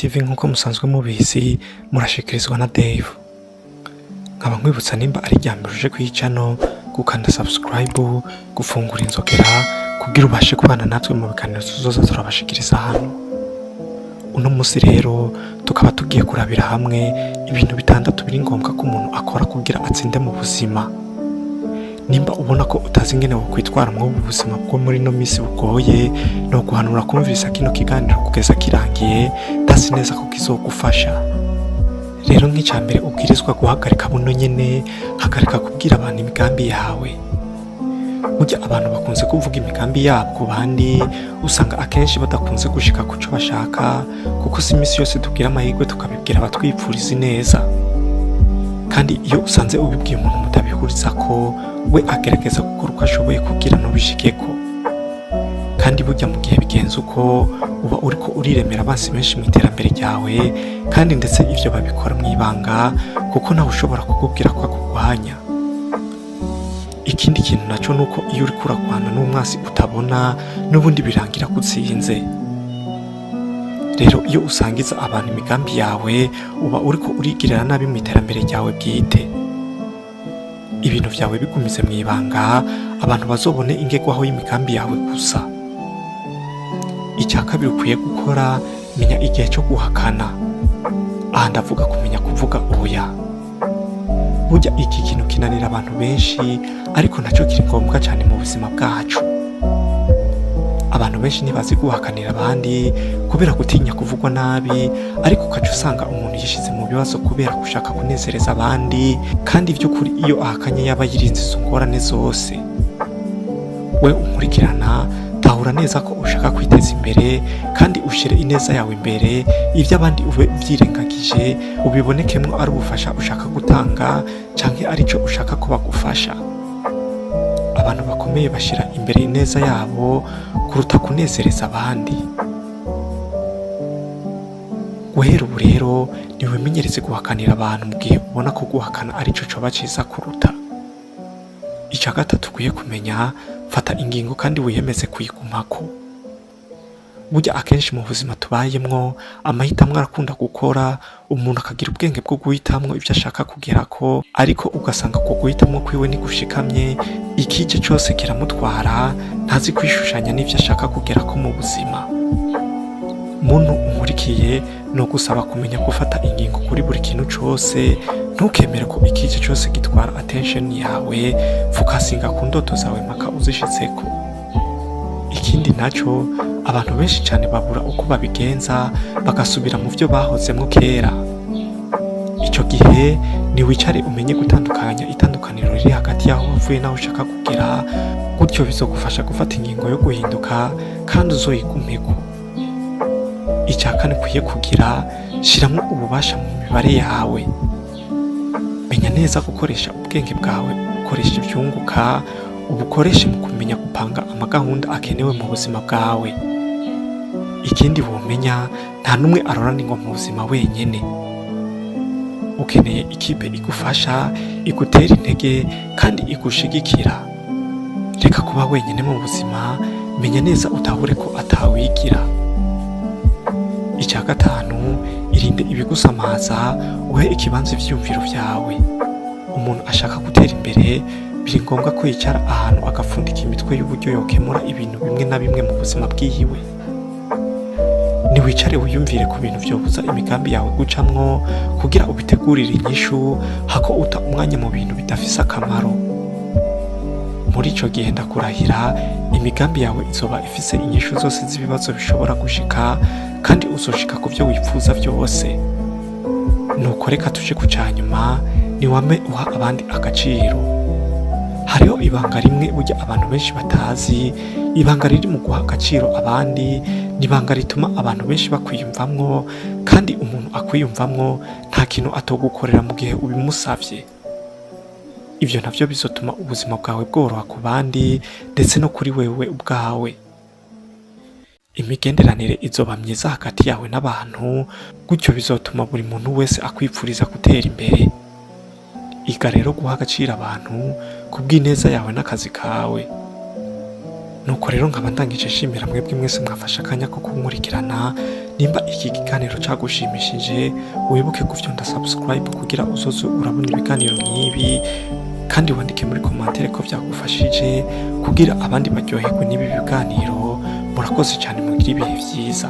TV nk'uko musanzwe mubizi murashikirizwa na Dave. Nkaba nkwibutsa nimba ari ryambere uje kwicano gukanda subscribe, gufungura inzogera kugira ubashe kubana natwe mu biganiro tuzoza turabashikiriza hano. Uno musi rero tukaba tugiye kurabira hamwe ibintu bitandatu biri ngombwa ko umuntu akora kugira atsinde mu buzima. Nimba ubona ko utazi ingene wo kwitwara mu buzima bwo muri no misi bugoye, no guhanura kumvisa kino kiganiro kugeza kirangiye, ndasi neza ko kizogufasha. Rero nk'icambere ubwirizwa guhagarika buno nyene, hagarika kubwira abantu imigambi yawe. Burya abantu bakunze kuvuga imigambi yabo ku bandi, usanga akenshi badakunze gushika kuco bashaka, kuko si imisi yose tugira amahirwe tukabibwira abatwipfuriza neza. Kandi iyo usanze ubibwiye umuntu mutabihuriza ko, we agerageza gukora uko ashoboye kugira ntubishikeko. Kandi burya mu gihe bigenze uko, uba uriko uriremera abansi benshi mu iterambere ryawe, kandi ndetse ivyo babikora mw'ibanga, kuko nawe ushobora kukubwira ko akugwanya. Ikindi kintu naco nuko iyo uriko uragwana n'umwasi utabona, n'ubundi birangira kutsinze. Rero iyo usangiza abantu imigambi yawe, uba uriko urigirira nabi mu iterambere ryawe bwite. Ibintu vyawe bigumize mw'ibanga, abantu bazobone ingegwaho y'imigambi yawe gusa. Icya kabiri ukwiye gukora, menya igihe cyo guhakana. Aha ndavuga kumenya kuvuga oya. Burya iki kintu kinanira abantu benshi, ariko naco kiri ngombwa cyane mu buzima bwacu. Abantu benshi ntibazi guhakanira abandi kubera gutinya kuvugwa nabi, ariko ukaca usanga umuntu yishize mu bibazo kubera gushaka kunezereza abandi, kandi by'ukuri iyo ahakanye yaba yirinze izo ngorane zose. We umurikirana, tahura neza ko ushaka kwiteza imbere, kandi ushire ineza yawe imbere, ibyo abandi ube vyirengagije ubibonekemwo ari ubufasha ushaka gutanga, canke arico ushaka ko bagufasha. Abantu bakomeye bashira imbere ineza yabo kuruta kunezereza abandi. Guhera ubu rero niwimenyereze guhakanira abantu mu gihe ubona ko guhakana arico coba ciza kuruta. Ica gatatu ukwiye kumenya, fata ingingo kandi wiyemeze kuyigumako. Burya akenshi mu buzima tubayemwo, amahitamo arakunda gukora, umuntu akagira ubwenge bwo guhitamwo ibyo ashaka kugerako, ariko ugasanga ko guhitamwo kwiwe ntigushikamye, ikije cose kiramutwara, ntazi kwishushanya n'ivyo ashaka kugerako mu buzima. Muntu umurikiye, no gusaba kumenya gufata ingingo kuri buri kintu cose, ntukemere ko ikije cose gitwara attention yawe, focusinga ku ndoto zawe mpaka uzishitseko. Ikindi naco, abantu benshi cyane babura uko babigenza, bagasubira mu byo bahozemwo kera. Ico gihe niwicare umenye gutandukanya itandukaniro riri hagati yaho wavuye naho ushaka kugera, gutyo bizogufasha gufata ingingo yo guhinduka, kandi uzoyigumeko. Icya kane ukwiye kugira, shiramwo ububasha mu mibare yawe. Menya neza gukoresha ubwenge bwawe, ukoresha ivyunguka, ubukoreshe mu kumenya gupanga amagahunda akenewe mu buzima bwawe. Ikindi womenya, nta numwe aroranirwa mu buzima wenyene. Ukeneye ikipe igufasha, igutera intege, kandi igushigikira. Reka kuba wenyene mu buzima, menya neza utahure ko atawigira. Icya gatanu, irinde ibigusamaza, uhe ikibanza ivyumviro vyawe. Umuntu ashaka gutera imbere, biri ngombwa ko yicara ahantu agapfundika imitwe y'uburyo yokemura ibintu bimwe na bimwe mu buzima bwiwe. Niwicare wiyumvire ku bintu vyobuza imigambi yawe gucamwo, kugira ubitegurire inyishu, hako uta umwanya mu bintu bidafise akamaro. Muri ico gihe ndakurahira, imigambi yawe izoba ifise inyishu zose z'ibibazo bishobora gushika, kandi uzoshika ku vyo wifuza vyose. Nuko reka tuje ku canyuma, niwame uha abandi agaciro. Hariho ibanga rimwe burya abantu benshi batazi, ibanga riri mu guha agaciro abandi, n'ibanga rituma abantu benshi bakwiyumvamwo, kandi umuntu akwiyumvamwo nta kintu atogukorera mu gihe ubimusavye. Ivyo navyo bizotuma ubuzima bwawe bworoha ku bandi, ndetse no kuri wewe ubwawe. Imigenderanire izoba myiza hagati yawe n'abantu, gutyo bizotuma buri muntu wese akwipfuriza gutera imbere. Iga rero guha agaciro abantu kubw'ineza yawe n'akazi kawe. Nuko rero nkaba ndangije nshimira mwebwe mwese mwafashe akanya ko kunkurikirana, nimba iki kiganiro cagushimishije wibuke kufyonda subscribe kugira uzoze urabona ibiganiro nk'ibi, kandi wandike muri commentaire ko vyagufashije kugira abandi baryoherwe n'ibi biganiro. Murakoze cyane, mugira ibihe vyiza.